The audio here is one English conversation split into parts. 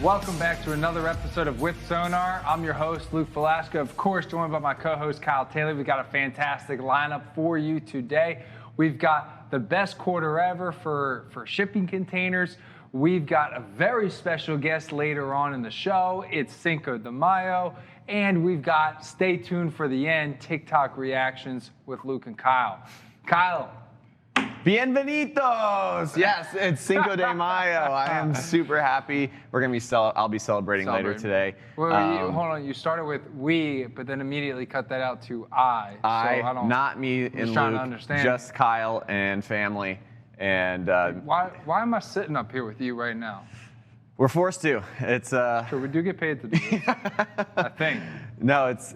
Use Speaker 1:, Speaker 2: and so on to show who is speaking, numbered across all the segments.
Speaker 1: Welcome back to another episode of With Sonar. I'm your host, Luke Velasco, of course, joined by my co-host, Kyle Taylor. We've got a fantastic lineup for you today. We've got the best quarter ever for shipping containers. We've got a very special guest later on in the show. It's Cinco de Mayo. And we've got, stay tuned for the end, TikTok reactions with Luke and Kyle. Kyle.
Speaker 2: Bienvenidos! Yes, it's Cinco de Mayo. I am super happy. We're gonna be I'll be celebrating later today.
Speaker 1: Well, hold on. You started with we, but then immediately cut that out to I.
Speaker 2: Not me and Luke, just Kyle and family. And
Speaker 1: why am I sitting up here with you right now?
Speaker 2: We're forced to. It's
Speaker 1: sure, we do get paid to do this, I think.
Speaker 2: No, it's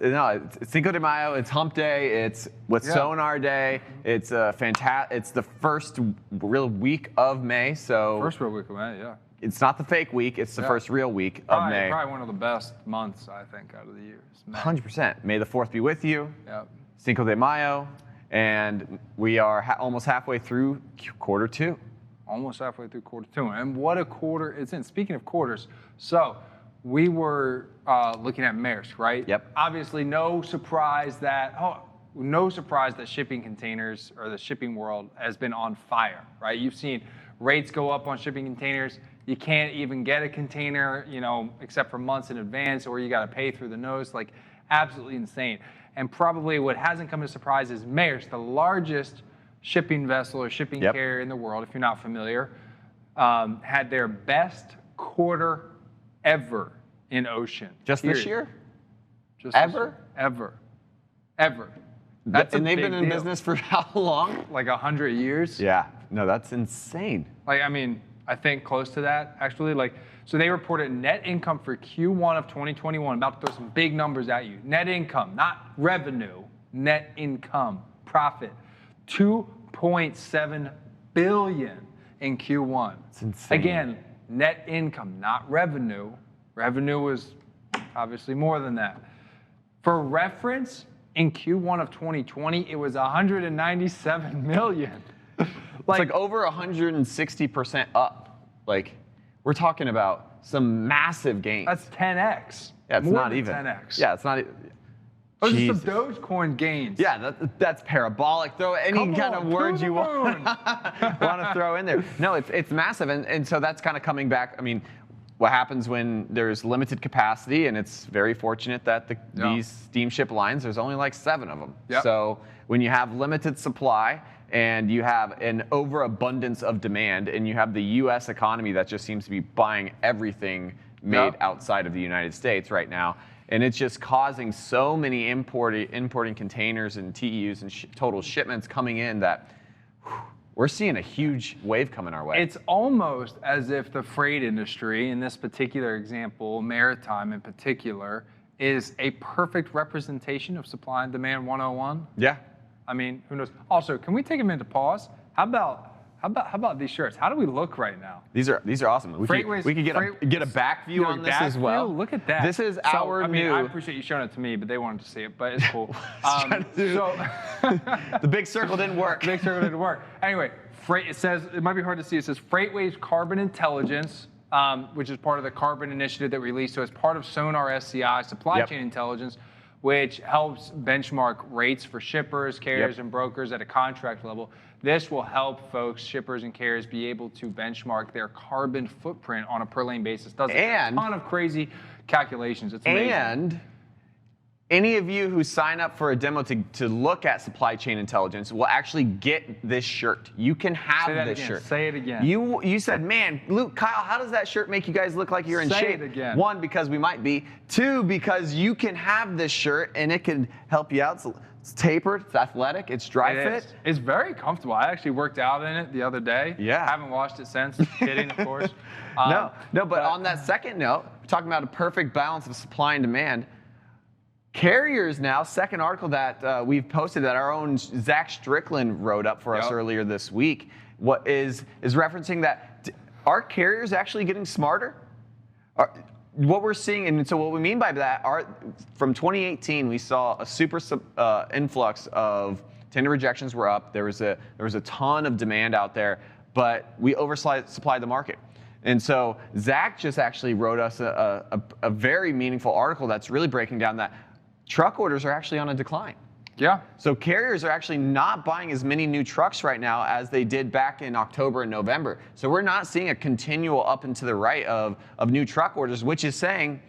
Speaker 2: Cinco de Mayo. It's Hump Day. It's Sonar Day. It's It's the first real week of May. So
Speaker 1: first real week of May, yeah.
Speaker 2: It's not the fake week. It's the first real week of May.
Speaker 1: Probably one of the best months, I think, out of the year.
Speaker 2: 100%. May the 4th be with you.
Speaker 1: Yep.
Speaker 2: Cinco de Mayo, and we are almost halfway through quarter two.
Speaker 1: Almost halfway through quarter two, and what a quarter it's in. Speaking of quarters, so we were looking at Maersk, right?
Speaker 2: Yep.
Speaker 1: Obviously, no surprise that shipping containers or the shipping world has been on fire, right? You've seen rates go up on shipping containers. You can't even get a container, except for months in advance, or you got to pay through the nose. Like, absolutely insane. And probably what hasn't come as a surprise is Maersk, the largest shipping vessel or shipping carrier in the world, if you're not familiar, had their best quarter ever in ocean.
Speaker 2: Just this year?
Speaker 1: Just
Speaker 2: ever?
Speaker 1: Ever. That's
Speaker 2: and they've been in business for how long?
Speaker 1: Like 100 years.
Speaker 2: Yeah. No, that's insane.
Speaker 1: Like, I think close to that, actually. So they reported net income for Q1 of 2021. About to throw some big numbers at you. Net income, not revenue. Net income, profit. 2.7 billion in Q1.
Speaker 2: It's insane.
Speaker 1: Again, net income, not revenue. Revenue was obviously more than that. For reference, in Q1 of 2020, it was 197 million.
Speaker 2: It's like over 160% up. Like, we're talking about some massive gains.
Speaker 1: That's 10x.
Speaker 2: Yeah, it's
Speaker 1: more
Speaker 2: not
Speaker 1: than
Speaker 2: even
Speaker 1: 10x.
Speaker 2: Yeah, it's not even.
Speaker 1: Those are some Dogecoin gains.
Speaker 2: Yeah, that's parabolic. Throw any kind of words you want to throw in there. No, it's massive, and so that's kind of coming back. What happens when there's limited capacity, and it's very fortunate that these steamship lines, there's only like 7 of them.
Speaker 1: Yep.
Speaker 2: So when you have limited supply and you have an overabundance of demand, and you have the U.S. economy that just seems to be buying everything made outside of the United States right now, and it's just causing so many importing containers and TEUs and total shipments coming in that we're seeing a huge wave coming our way.
Speaker 1: It's almost as if the freight industry, in this particular example, maritime in particular, is a perfect representation of supply and demand 101.
Speaker 2: Yeah.
Speaker 1: Who knows? Also, can we take a minute to pause? How about these shirts? How do we look right now?
Speaker 2: These are awesome. We could get a back view on this as well.
Speaker 1: View? Look at that.
Speaker 2: This is our new.
Speaker 1: I appreciate you showing it to me, but they wanted to see it. But it's cool.
Speaker 2: The big circle didn't work.
Speaker 1: Big circle didn't work. Anyway, it says, it might be hard to see. It says FreightWaves Carbon Intelligence, which is part of the Carbon Initiative that we released. So it's part of Sonar SCI, Supply Chain Intelligence, which helps benchmark rates for shippers, carriers, and brokers at a contract level. This will help folks, shippers and carriers, be able to benchmark their carbon footprint on a per lane basis. Does a ton of crazy calculations. It's amazing.
Speaker 2: And any of you who sign up for a demo to look at supply chain intelligence will actually get this shirt. You can have this shirt.
Speaker 1: Say it again.
Speaker 2: You said, man, Luke, Kyle, how does that shirt make you guys look like you're in shape?
Speaker 1: Say it again.
Speaker 2: 1, because we might be. 2, because you can have this shirt and it can help you out. It's tapered, it's athletic, it's dry fit.
Speaker 1: It's very comfortable. I actually worked out in it the other day.
Speaker 2: Yeah.
Speaker 1: I haven't washed it since. Kidding, of course.
Speaker 2: No, but on that second note, we're talking about a perfect balance of supply and demand. Carriers now, second article that we've posted that our own Zach Strickland wrote up for us earlier this week, what is referencing that are carriers actually getting smarter? What we're seeing, and so what we mean by that, from 2018, we saw a super influx of tender rejections were up. There was a ton of demand out there, but we oversupplied the market. And so Zach just actually wrote us a very meaningful article that's really breaking down that truck orders are actually on a decline.
Speaker 1: Yeah.
Speaker 2: So carriers are actually not buying as many new trucks right now as they did back in October and November. So we're not seeing a continual up and to the right of new truck orders, which is saying,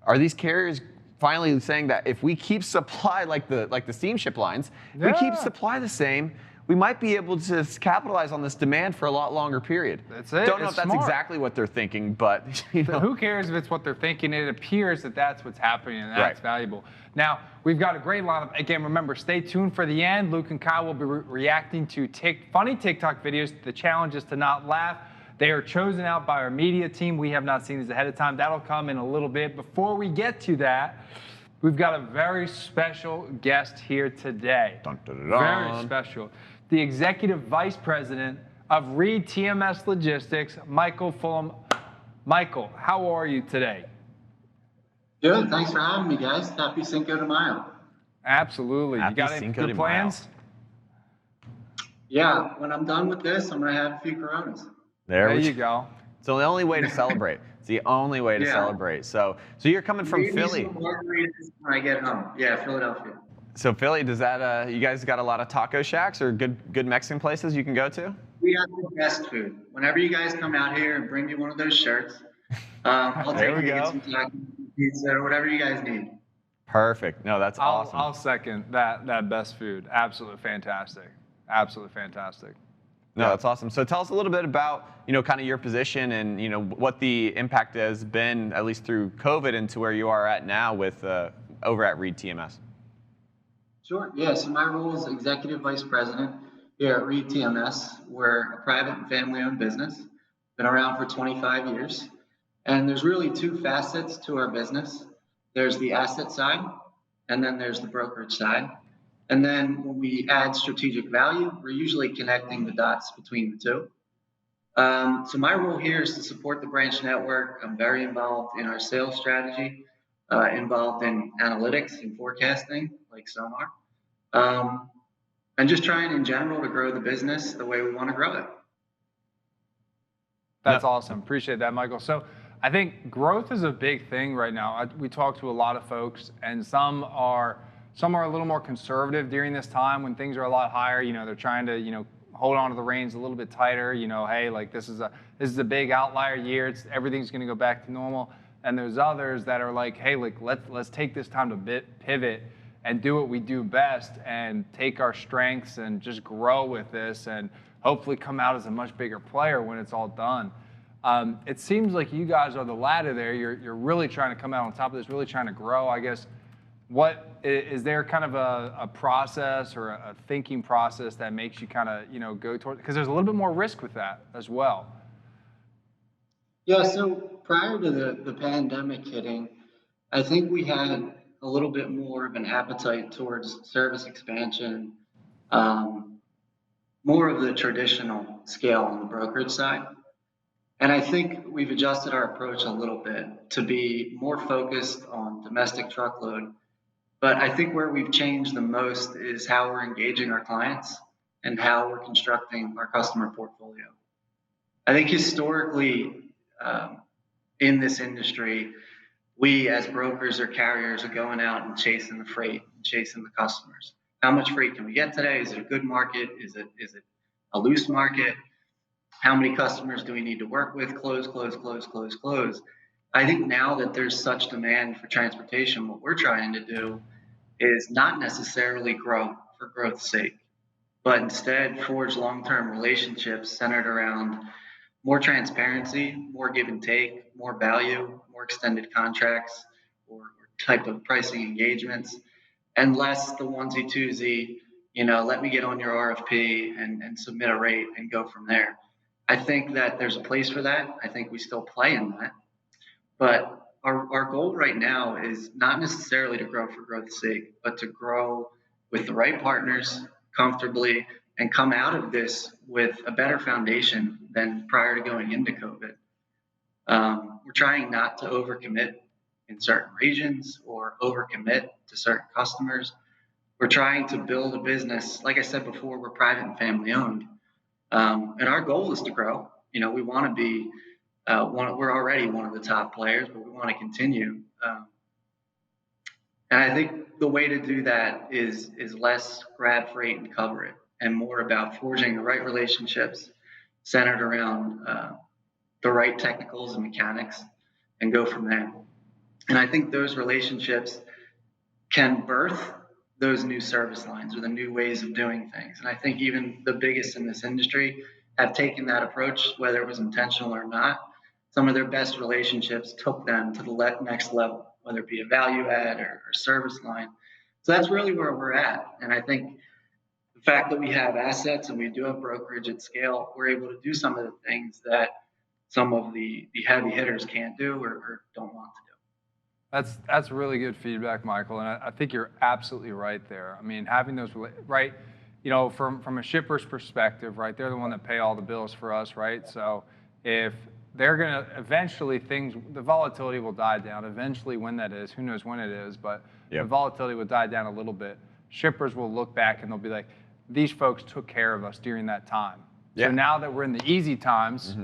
Speaker 2: are these carriers finally saying that if we keep supply like the steamship lines, if we keep supply the same, we might be able to capitalize on this demand for a lot longer period.
Speaker 1: That's it.
Speaker 2: Don't know
Speaker 1: It's
Speaker 2: if that's
Speaker 1: smart.
Speaker 2: exactly what they're thinking, but you know.
Speaker 1: Who cares if it's what they're thinking? It appears that that's what's happening, and that's valuable. Now, we've got a great lineup. Again, remember, stay tuned for the end. Luke and Kyle will be reacting to funny TikTok videos. The challenge is to not laugh. They are chosen out by our media team. We have not seen these ahead of time. That'll come in a little bit. Before we get to that, we've got a very special guest here today.
Speaker 2: Dun, dun, dun, dun.
Speaker 1: Very special. The Executive Vice President of ReedTMS Logistics, Michael Fullam. Michael, how are you today?
Speaker 3: Good. Thanks for having me, guys. Happy Cinco de Mayo.
Speaker 1: Happy. You got any good plans?
Speaker 3: Yeah. When I'm done with this, I'm going to have a few Coronas.
Speaker 1: There you go.
Speaker 2: It's the only way to celebrate. It's the only way to celebrate. So you're coming from Philly.
Speaker 3: Some margaritas when I get home. Yeah, Philadelphia.
Speaker 2: So Philly, does that you guys got a lot of taco shacks or good Mexican places you can go to?
Speaker 3: We have the best food. Whenever you guys come out here and bring me one of those shirts, I'll take you to get some tacos, pizza, or whatever you guys need.
Speaker 2: Perfect. No, that's awesome.
Speaker 1: I'll second that best food. Absolutely fantastic. Absolutely fantastic.
Speaker 2: No, that's awesome. So tell us a little bit about, kind of your position and, what the impact has been, at least through COVID, and to where you are at now with over at ReedTMS.
Speaker 3: Sure. Yeah. So my role is Executive Vice President here at ReedTMS. We're a private and family-owned business. Been around for 25 years. And there's really two facets to our business. There's the asset side, and then there's the brokerage side. And then when we add strategic value, we're usually connecting the dots between the two. So my role here is to support the branch network. I'm very involved in our sales strategy, involved in analytics and forecasting, like Sonar, and just trying in general to grow the business the way we want to grow it.
Speaker 1: That's awesome. Appreciate that, Michael. So I think growth is a big thing right now. We talk to a lot of folks, and some are a little more conservative during this time when things are a lot higher. They're trying to hold on to the reins a little bit tighter. Hey, like this is a big outlier year. Everything's going to go back to normal. And there's others that are like, hey, like let's take this time to pivot and do what we do best and take our strengths and just grow with this and hopefully come out as a much bigger player when it's all done. It seems like you guys are the latter there. You're really trying to come out on top of this, really trying to grow. I guess, what is there kind of a process or a thinking process that makes you kind of go towards, because there's a little bit more risk with that as well.
Speaker 3: Yeah, so prior to the pandemic hitting, I think we had a little bit more of an appetite towards service expansion, more of the traditional scale on the brokerage side. And I think we've adjusted our approach a little bit to be more focused on domestic truckload. But I think where we've changed the most is how we're engaging our clients and how we're constructing our customer portfolio. I think historically, in this industry, we as brokers or carriers are going out and chasing the freight, chasing the customers. How much freight can we get today? Is it a good market? Is it a loose market? How many customers do we need to work with? Close. I think now that there's such demand for transportation, what we're trying to do is not necessarily grow for growth's sake, but instead forge long-term relationships centered around more transparency, more give and take, more value, more extended contracts or type of pricing engagements, and less the onesie twosie, let me get on your RFP and submit a rate and go from there. I think that there's a place for that. I think we still play in that. But our goal right now is not necessarily to grow for growth's sake, but to grow with the right partners comfortably and come out of this with a better foundation than prior to going into COVID. We're trying not to overcommit in certain regions or overcommit to certain customers. We're trying to build a business. Like I said before, we're private and family owned. And our goal is to grow. We want to be we're already one of the top players, but we want to continue. And I think the way to do that is less grab freight and cover it, and more about forging the right relationships centered around the right technicals and mechanics, and go from there. And I think those relationships can birth those new service lines or the new ways of doing things. And I think even the biggest in this industry have taken that approach, whether it was intentional or not. Some of their best relationships took them to the next level, whether it be a value add or service line. So that's really where we're at. And I think the fact that we have assets and we do have brokerage at scale, we're able to do some of the things that some of the heavy hitters can't do or don't want to do.
Speaker 1: That's really good feedback, Michael, and I think you're absolutely right there. I mean, having those right, from a shipper's perspective, right, they're the one that pay all the bills for us, right? So if they're gonna eventually the volatility will die down. Eventually, when that is, who knows when it is, but the volatility will die down a little bit. Shippers will look back and they'll be like, these folks took care of us during that time. So now that we're in the easy times,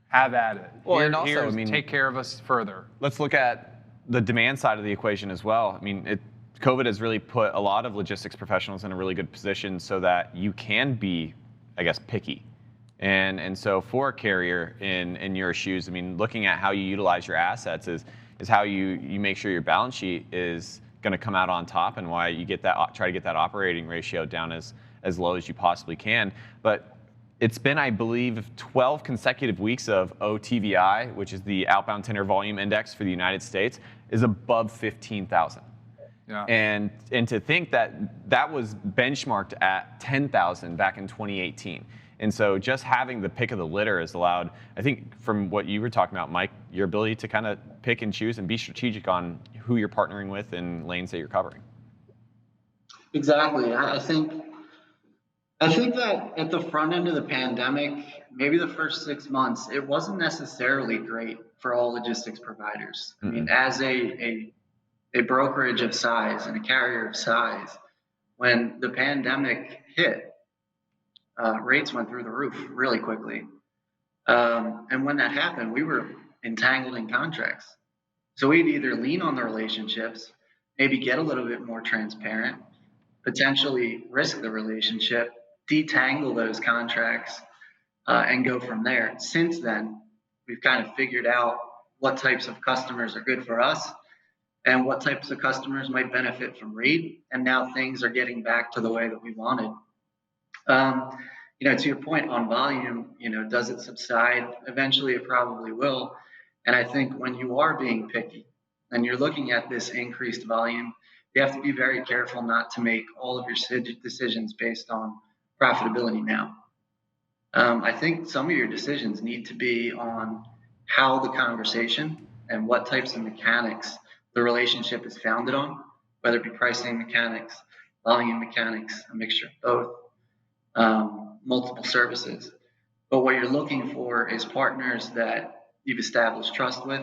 Speaker 1: have at it.
Speaker 2: Well, and also, I mean,
Speaker 1: take care of us further.
Speaker 2: Let's look at the demand side of the equation as well. I mean, COVID has really put a lot of logistics professionals in a really good position so that you can be, I guess, picky. And so for a carrier in your shoes, I mean, looking at how you utilize your assets is how you make sure your balance sheet is going to come out on top, and why you try to get that operating ratio down as low as you possibly can. But it's been, I believe, 12 consecutive weeks of OTVI, which is the outbound tender volume index for the United States, is above 15,000.
Speaker 1: Yeah.
Speaker 2: And to think that was benchmarked at 10,000 back in 2018. And so just having the pick of the litter has allowed, I think, from what you were talking about, Mike, your ability to kind of pick and choose and be strategic on who you're partnering with and lanes that you're covering.
Speaker 3: Exactly. I think that at the front end of the pandemic, maybe the first 6 months, it wasn't necessarily great for all logistics providers. I mean, as a brokerage of size and a carrier of size, when the pandemic hit, rates went through the roof really quickly. And when that happened, we were entangled in contracts. So we'd either lean on the relationships, maybe get a little bit more transparent, potentially risk the relationship, detangle those contracts, and go from there. Since then, we've kind of figured out what types of customers are good for us and what types of customers might benefit from Reed. And now things are getting back to the way that we wanted. To your point on volume, does it subside? Eventually it probably will. And I think when you are being picky and you're looking at this increased volume, you have to be very careful not to make all of your decisions based on profitability now. I think some of your decisions need to be on how the conversation and what types of mechanics the relationship is founded on, whether it be pricing mechanics, volume mechanics, a mixture of both, multiple services. But what you're looking for is partners that you've established trust with,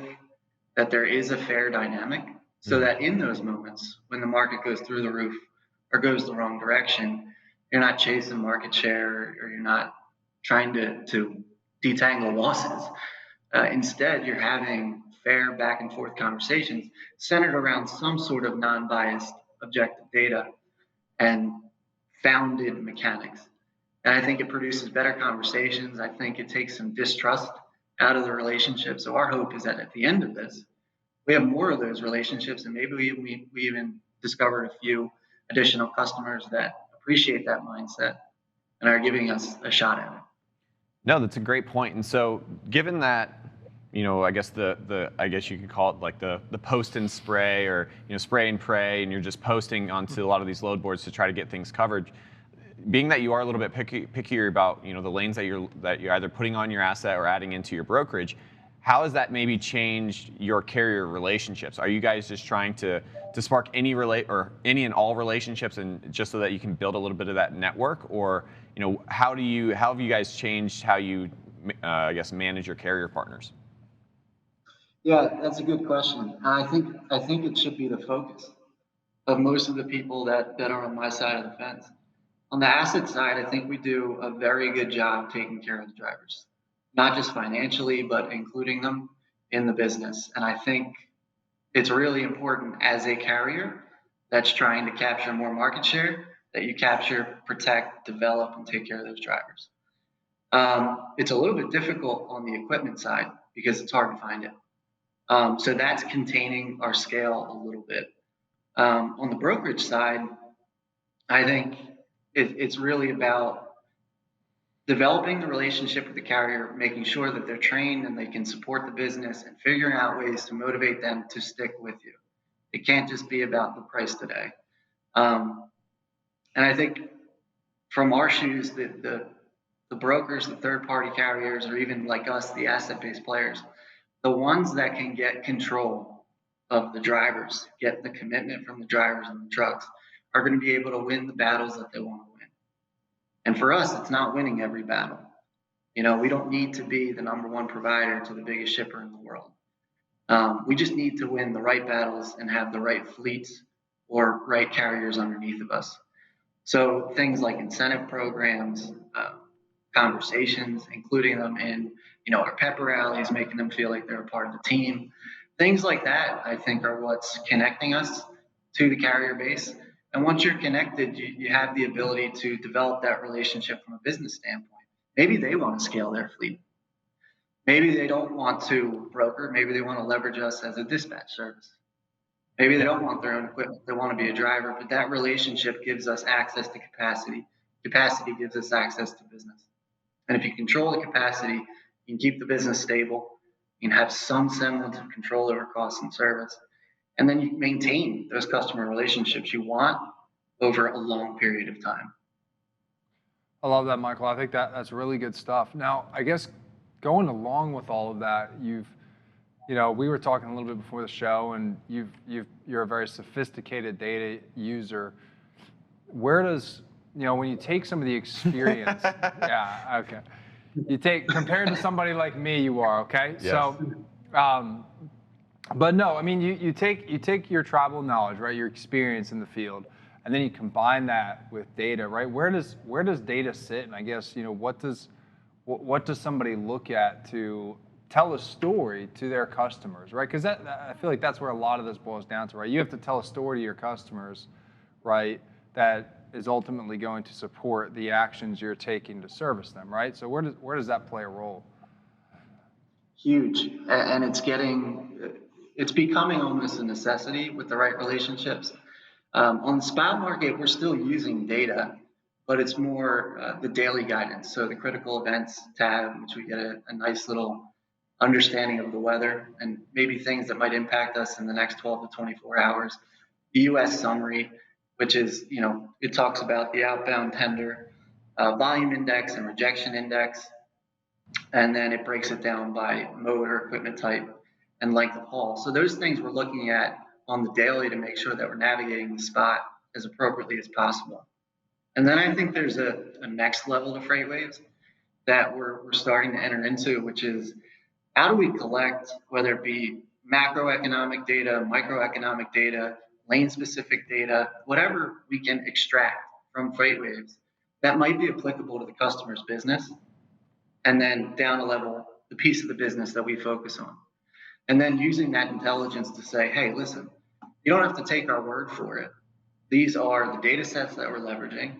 Speaker 3: that there is a fair dynamic, so that in those moments when the market goes through the roof or goes the wrong direction, you're not chasing market share or you're not trying to detangle losses. Instead, you're having fair back and forth conversations centered around some sort of non-biased objective data and founded mechanics. And I think it produces better conversations. I think it takes some distrust out of the relationship. So our hope is that at the end of this, we have more of those relationships, and maybe we even discovered a few additional customers that appreciate that mindset and are giving us a shot at it.
Speaker 2: No, that's a great point. And so given that, I guess I guess you could call it like the post and spray, or spray and pray, and you're just posting onto a lot of these load boards to try to get things covered. Being that you are a little bit pickier about the lanes that you're either putting on your asset or adding into your brokerage, how has that maybe changed your carrier relationships? Are you guys just trying to spark any and all relationships, and just so that you can build a little bit of that network, or how have you guys changed how you I guess manage your carrier partners?
Speaker 3: Yeah, that's a good question. I think it should be the focus of most of the people that are on my side of the fence. On the asset side, I think we do a very good job taking care of the drivers. not just financially, but including them in the business. And I think it's really important as a carrier that's trying to capture more market share that you capture, protect, develop, and take care of those drivers. It's a little bit difficult on the equipment side because it's hard to find it. So that's containing our scale a little bit. On the brokerage side, I think it's really about developing the relationship with the carrier, making sure that they're trained and they can support the business, and figuring out ways to motivate them to stick with you. It can't just be about the price today. And I think from our shoes, the brokers, the third-party carriers, or even like us, the asset-based players, the ones that can get control of the drivers, get the commitment from the drivers and the trucks, are going to be able to win the battles that they want to win. And for us, it's not winning every battle. You know, we don't need to be the #1 provider to the biggest shipper in the world. We just need to win the right battles and have the right fleets or right carriers underneath of us. So things like incentive programs, conversations, including them in, our pepper rallies, making them feel like they're a part of the team. Things like that, I think, are what's connecting us to the carrier base. And once you're connected, you have the ability to develop that relationship from a business standpoint. Maybe they want to scale their fleet. Maybe they don't want to broker. Maybe they want to leverage us as a dispatch service. Maybe they don't want their own equipment. They want to be a driver. But that relationship gives us access to capacity. Capacity gives us access to business. And if you control the capacity, you can keep the business stable. You can have some semblance of control over cost and service. And then you maintain those customer relationships you want over a long period of time.
Speaker 1: I love that, Michael. I think that's really good stuff. Now, I guess going along with all of that, we were talking a little bit before the show, and you're a very sophisticated data user. Where does, when you take some of the experience, yeah, okay. Compared to somebody like me, you are, okay?
Speaker 2: Yes.
Speaker 1: So, but no, I mean, you take your tribal knowledge, right, your experience in the field, and then you combine that with data, right? Where does data sit? And I guess, what does somebody look at to tell a story to their customers, right? Because I feel like that's where a lot of this boils down to, right? You have to tell a story to your customers, right, that is ultimately going to support the actions you're taking to service them, right? So where does that play a role?
Speaker 3: Huge, and it's becoming almost a necessity with the right relationships. On the spot market, we're still using data, but it's more the daily guidance. So the critical events tab, which we get a nice little understanding of the weather and maybe things that might impact us in the next 12 to 24 hours. The U.S. summary, which is, it talks about the outbound tender, volume index and rejection index. And then it breaks it down by mode or equipment type and length of haul. So those things we're looking at on the daily to make sure that we're navigating the spot as appropriately as possible. And then I think there's a next level to FreightWaves that we're starting to enter into, which is how do we collect, whether it be macroeconomic data, microeconomic data, lane-specific data, whatever we can extract from FreightWaves that might be applicable to the customer's business, and then down a level, the piece of the business that we focus on. And then using that intelligence to say, hey, listen, you don't have to take our word for it. These are the data sets that we're leveraging.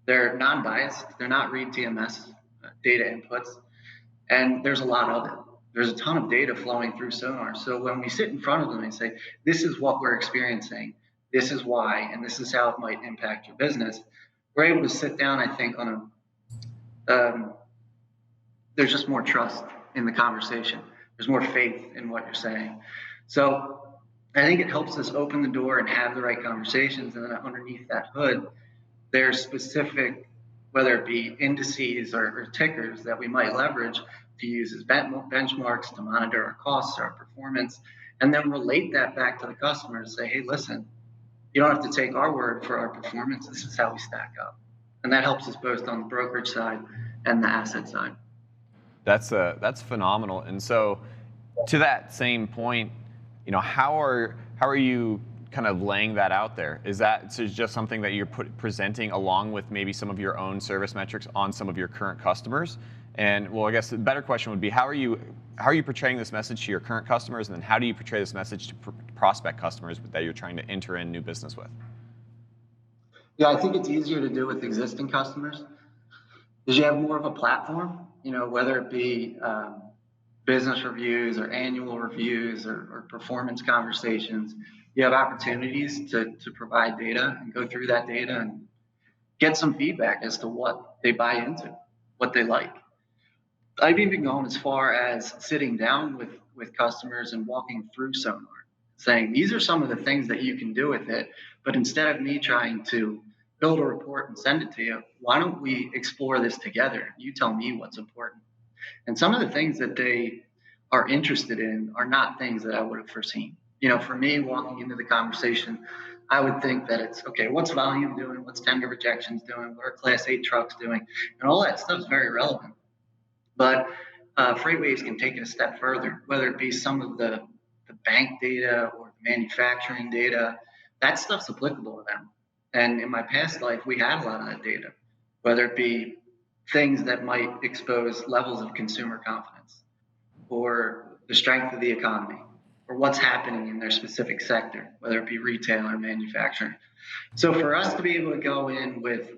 Speaker 3: They're non-biased. They're not ReedTMS data inputs. And there's a lot of it. There's a ton of data flowing through Sonar. So when we sit in front of them and say, this is what we're experiencing, this is why, and this is how it might impact your business, we're able to sit down, I think, on there's just more trust in the conversation. There's more faith in what you're saying. So I think it helps us open the door and have the right conversations. And then underneath that hood, there's specific, whether it be indices or tickers that we might leverage to use as benchmarks to monitor our costs, our performance, and then relate that back to the customer and say, hey, listen, you don't have to take our word for our performance. This is how we stack up. And that helps us both on the brokerage side and the asset side.
Speaker 2: That's phenomenal. And so to that same point, how are you kind of laying that out there? Is that just something that you're presenting along with maybe some of your own service metrics on some of your current customers? And well, I guess the better question would be, how are you portraying this message to your current customers, and then how do you portray this message to prospect customers that you're trying to enter in new business with?
Speaker 3: Yeah, I think it's easier to do with existing customers because you have more of a platform, whether it be business reviews or annual reviews or performance conversations. You have opportunities to provide data and go through that data and get some feedback as to what they buy into, what they like. I've even gone as far as sitting down with customers and walking through Sonar, saying, these are some of the things that you can do with it, but instead of me trying to build a report and send it to you, why don't we explore this together? You tell me what's important. And some of the things that they are interested in are not things that I would have foreseen. For me, walking into the conversation, I would think that it's, okay, what's volume doing? What's tender rejections doing? What are Class 8 trucks doing? And all that stuff is very relevant. But FreightWaves can take it a step further, whether it be some of the bank data or the manufacturing data. That stuff's applicable to them. And in my past life, we had a lot of that data, whether it be things that might expose levels of consumer confidence or the strength of the economy or what's happening in their specific sector, whether it be retail or manufacturing. So for us to be able to go in with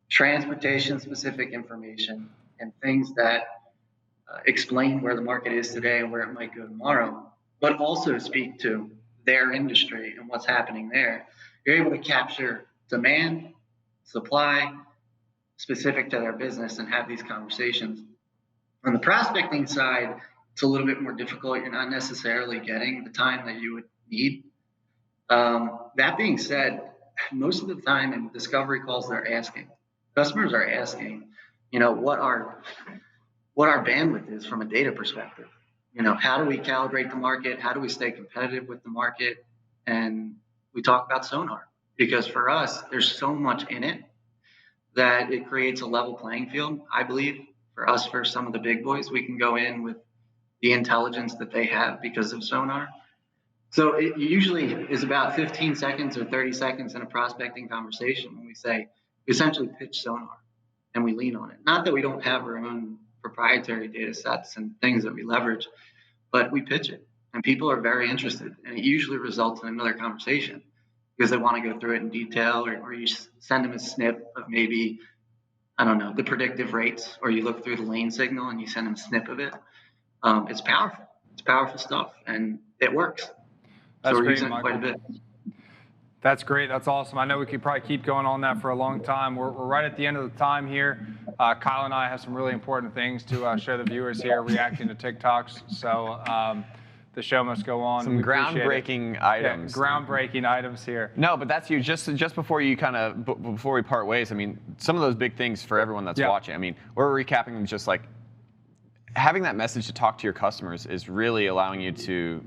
Speaker 3: transportation-specific information and things that explain where the market is today and where it might go tomorrow, but also speak to their industry and what's happening there, you're able to capture demand, supply, specific to their business and have these conversations. On the prospecting side, it's a little bit more difficult. You're not necessarily getting the time that you would need. That being said, most of the time in discovery calls, customers are asking, what our bandwidth is from a data perspective. How do we calibrate the market? How do we stay competitive with the market? And we talk about Sonar because for us, there's so much in it that it creates a level playing field. I believe for us, for some of the big boys, we can go in with the intelligence that they have because of Sonar. So it usually is about 15 seconds or 30 seconds in a prospecting conversation when we essentially pitch Sonar and we lean on it. Not that we don't have our own proprietary data sets and things that we leverage, but we pitch it and people are very interested, and it usually results in another conversation because they want to go through it in detail, or you send them a snip of maybe, I don't know, the predictive rates, or you look through the lane signal and you send them a snip of it. It's powerful. It's powerful stuff, and it works.
Speaker 1: That's
Speaker 3: so we're
Speaker 1: great,
Speaker 3: using it quite a
Speaker 1: Michael.
Speaker 3: bit.
Speaker 1: That's great. That's awesome. I know we could probably keep going on that for a long time. We're right at the end of the time here. Kyle and I have some really important things to show the viewers here reacting to TikToks. So the show must go on.
Speaker 2: Some groundbreaking items.
Speaker 1: Yeah, groundbreaking items here.
Speaker 2: No, but that's huge. Just before you before we part ways, I mean, some of those big things for everyone that's watching. I mean, we're recapping them just like having that message to talk to your customers is really allowing you to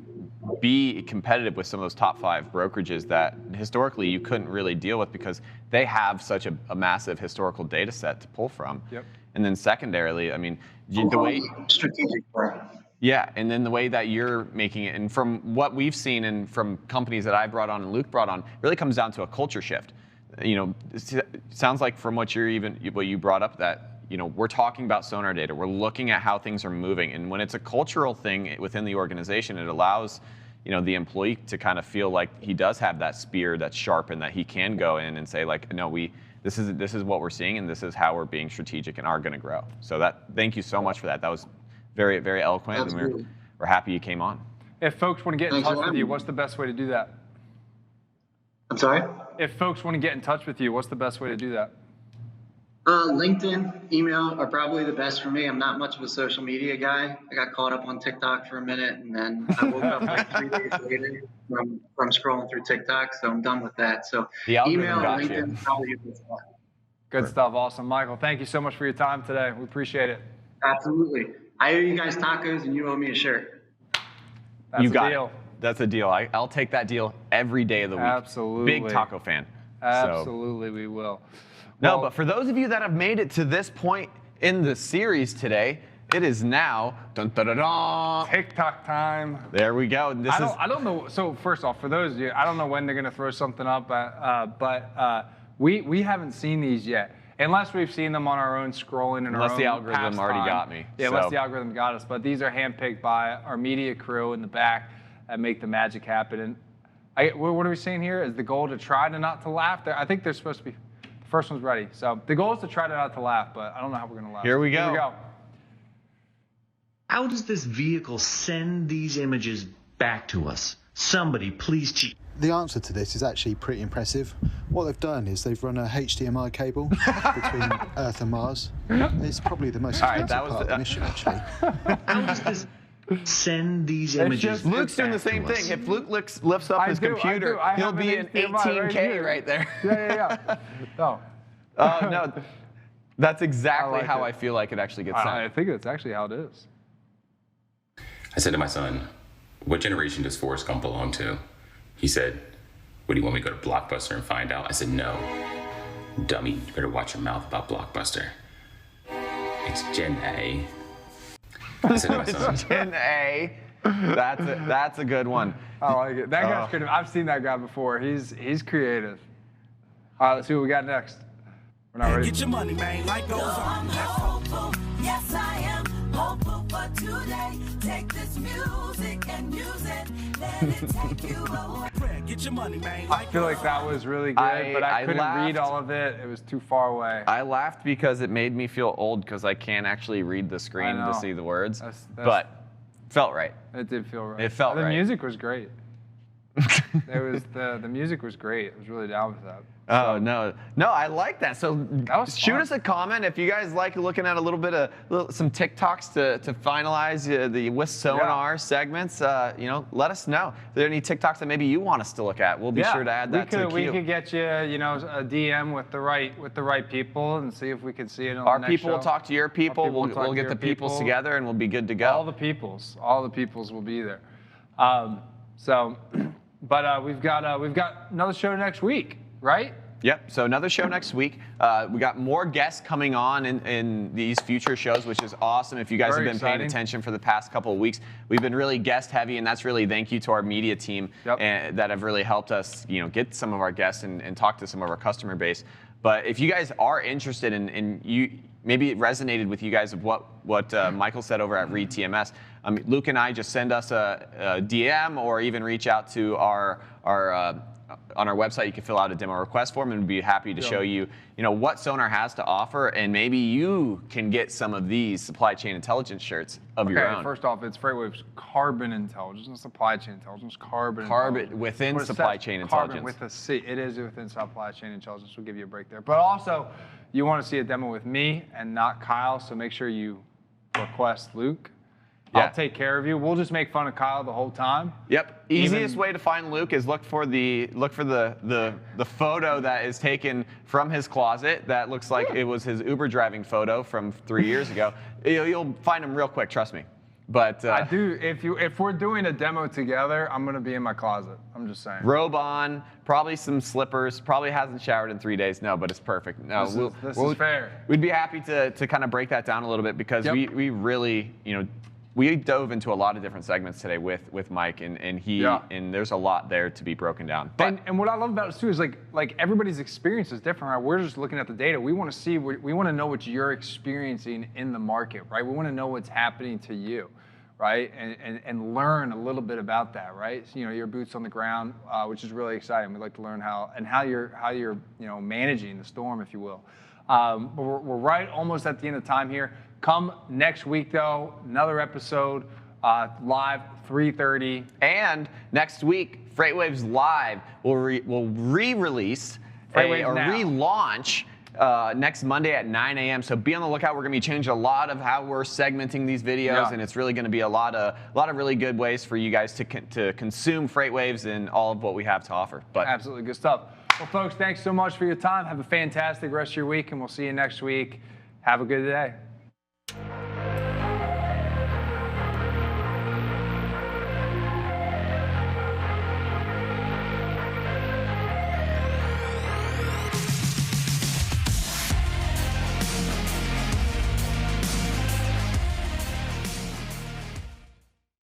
Speaker 2: be competitive with some of those top 5 brokerages that historically you couldn't really deal with because they have such a massive historical data set to pull from.
Speaker 1: Yep.
Speaker 2: And then secondarily, I mean, the way
Speaker 3: strategic part.
Speaker 2: Yeah, and then the way that you're making it, and from what we've seen and from companies that I brought on and Luke brought on, really comes down to a culture shift. It sounds like from what you brought up that we're talking about Sonar data. We're looking at how things are moving. And when it's a cultural thing within the organization, it allows, the employee to kind of feel like he does have that spear that's sharp and that he can go in and say like, no, this is what we're seeing and this is how we're being strategic and are going to grow. So thank you so much for that. That was very, very eloquent.
Speaker 3: Absolutely.
Speaker 2: And we're happy you came on.
Speaker 1: If folks want to get in touch with you, what's the best way to do that?
Speaker 3: I'm sorry?
Speaker 1: If folks want to get in touch with you, what's the best way to do that?
Speaker 3: LinkedIn, email are probably the best for me. I'm not much of a social media guy. I got caught up on TikTok for a minute, and then I woke up like 3 days later from scrolling through TikTok, so I'm done with that. So email, LinkedIn, probably the best.
Speaker 1: Good stuff. Awesome. Michael, thank you so much for your time today. We appreciate it.
Speaker 3: Absolutely. I owe you guys tacos, and you owe me a shirt.
Speaker 1: That's a deal.
Speaker 2: That's a deal. I'll take that deal every day of the week.
Speaker 1: Absolutely.
Speaker 2: Big taco fan.
Speaker 1: Absolutely, we will.
Speaker 2: No, but for those of you that have made it to this point in the series today, it is now
Speaker 1: TikTok time.
Speaker 2: There we go.
Speaker 1: I don't know. So first off, for those of you, I don't know when they're going to throw something up, but we haven't seen these yet. unless we've seen them on our own scrolling in our own
Speaker 2: Unless the algorithm already
Speaker 1: pastime.
Speaker 2: got me.
Speaker 1: Yeah,
Speaker 2: so.
Speaker 1: unless the algorithm got us. But these are handpicked by our media crew in the back that make the magic happen. And what are we saying here? Is the goal to try to not to laugh? I think they're supposed to be. The first one's ready. So the goal is to try to not to laugh, but I don't know how we're going to laugh.
Speaker 2: Here we go.
Speaker 1: Here we go.
Speaker 4: How does this vehicle send these images back to us? Somebody please cheat.
Speaker 5: The answer to this is actually pretty impressive. What they've done is they've run a HDMI cable between Earth and Mars. It's probably the most expensive part of the mission, actually.
Speaker 4: How does this send these images
Speaker 2: Luke's doing the
Speaker 4: back
Speaker 2: same
Speaker 4: to us?
Speaker 2: thing. If Luke lifts up his computer, he'll be in 18K right there.
Speaker 1: Yeah. No.
Speaker 2: Oh, no. That's exactly
Speaker 1: like
Speaker 2: how
Speaker 1: it.
Speaker 2: I feel like it actually gets sent.
Speaker 1: I think that's actually how it is.
Speaker 6: I said to my son, what generation does Forrest Gump belong to? He said, what, do you want me to go to Blockbuster and find out? I said, no. Dummy, you better watch your mouth about Blockbuster. It's Gen A. I said to my son,
Speaker 2: Gen A. That's a good one.
Speaker 1: I like it. That guy's creative. I've seen that guy before. He's creative. All right, let's see what we got next. We're not ready.
Speaker 7: Get your money, man. Life goes on. Hopeful. Yes, I am hopeful for today. Take this music and use it. Let it take you away. Get your money, man.
Speaker 1: I feel like that was really good, but I couldn't read all of it. It was too far away.
Speaker 2: I laughed because it made me feel old because I can't actually read the screen to see the words. But felt right.
Speaker 1: It did feel right.
Speaker 2: It felt right.
Speaker 1: The music was great. The music was great. I was really down with that.
Speaker 2: Oh, no, I like that. So shoot us a comment if you guys like looking at a little bit of some TikToks to finalize the with sonar segments. Let us know. If there are any TikToks that maybe you want us to look at, we'll be sure to add that to the queue.
Speaker 1: We could get you, a DM with the right people and see if we can see it on
Speaker 2: Our
Speaker 1: the next
Speaker 2: people
Speaker 1: show.
Speaker 2: will talk to your people. We'll get the peoples together and we'll be good to go.
Speaker 1: All the peoples will be there. But we've got another show next week, right?
Speaker 2: Yep. So another show next week. We got more guests coming on in these future shows, which is awesome. If you guys have been paying attention for the past couple of weeks, we've been really guest heavy, and that's really thank you to our media team that have really helped us, get some of our guests and talk to some of our customer base. But if you guys are interested in you, maybe it resonated with you guys of what Michael said over at ReedTMS. Luke and I just send us a DM or even reach out to our on our website. You can fill out a demo request form, and we'd be happy to show you, what Sonar has to offer, and maybe you can get some of these supply chain intelligence shirts of your own.
Speaker 1: First off, it's FreightWaves Carbon Intelligence, not Supply Chain Intelligence. Carbon
Speaker 2: within supply chain intelligence.
Speaker 1: Carbon with a C. It is within Supply Chain Intelligence. We'll give you a break there. But also, you want to see a demo with me and not Kyle, so make sure you request Luke. I'll take care of you. We'll just make fun of Kyle the whole time.
Speaker 2: Yep. Easiest way to find Luke is look for the photo that is taken from his closet that looks like it was his Uber driving photo from 3 years ago. You'll find him real quick, trust me. But
Speaker 1: I do. If we're doing a demo together, I'm gonna be in my closet. I'm just saying.
Speaker 2: Robe on, probably some slippers. Probably hasn't showered in 3 days. No, but it's perfect. No,
Speaker 1: this is fair.
Speaker 2: We'd be happy to kind of break that down a little bit because we really we dove into a lot of different segments today with Mike, and there's a lot there to be broken down. But
Speaker 1: and what I love about it too is like everybody's experience is different, right? We're just looking at the data. We want to see, we want to know what you're experiencing in the market, right? We want to know what's happening to you, right? And learn a little bit about that, right? So, your boots on the ground, which is really exciting. We'd like to learn how you're managing the storm, if you will. But we're right almost at the end of time here. Come next week, though, another episode, live, 3:30.
Speaker 2: And next week, FreightWaves Live will re-release or relaunch next Monday at 9 a.m. So be on the lookout. We're going to be changing a lot of how we're segmenting these videos, and it's really going to be a lot of really good ways for you guys to consume FreightWaves and all of what we have to offer. But
Speaker 1: absolutely good stuff. Well, folks, thanks so much for your time. Have a fantastic rest of your week, and we'll see you next week. Have a good day.